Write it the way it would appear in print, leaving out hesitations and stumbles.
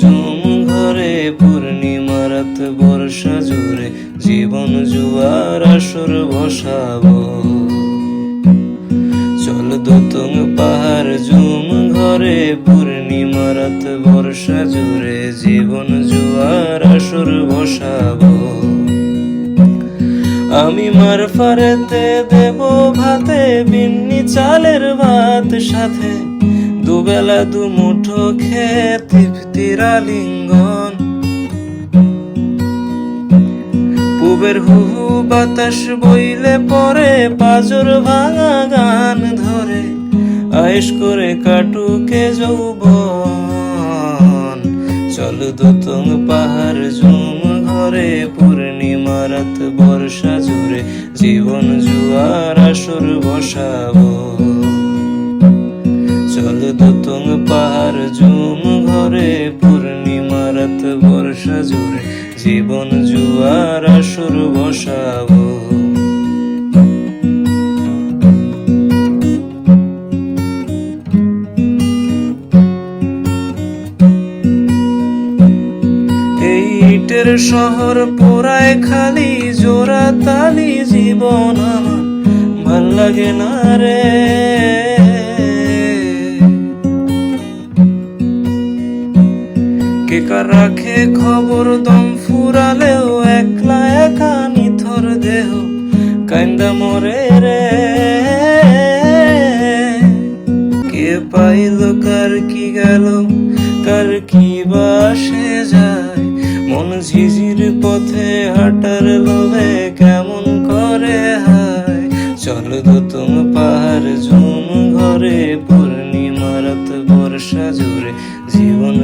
ঝুম ঘরে পূর্ণিমা রাত বর্ষা জুড়ে জীবন জুয়ার আসর বসাবো। চল দোতং পাহাড় ঝুম ঘরে পূর্ণিমা রাত বর্ষা জুড়ে জীবন জুয়ার আসর বসাবো। আমি মার ফারেতে দেব ভাতে বিন্নি চালের ভাত সাথে দুবেলা দুমুঠো খেয়ে তৃপ্তির আলিঙ্গন। পুবের হুহু বাতাস বইলে পরে পাজর ভাঙা গান ধরে আয়েশ করে কাটুকে যৌবন। চল দোতং পাহাড় ঝুম ঘরে পূর্ণিমা রাত বর্ষা জুড়ে জীবন জুয়ার আসর বসাবো। চল দোতং পাহাড় ঝুম ঘরে পূর্ণিমা রাত বর্ষা জুড়ে জীবন জুয়ার আসর বসাবো। এই ইটের শহর পোড়ায় খালি জোড়া তালি জীবন আমার ভাল লাগে না রে। কে কার রাখে খবর দম ফুরালেও একলা একা নিথর দেহ কান্দা মরে রে। কে পাইল কার কি গেল কার কি বাসে যায় মন ঝিঝির পথে হাঁটার লোভে কেমন করে হায়। চল দোতং পাহাড় ঝুম ঘরে পূর্ণিমা রাত বর্ষা জুড়ে জীবন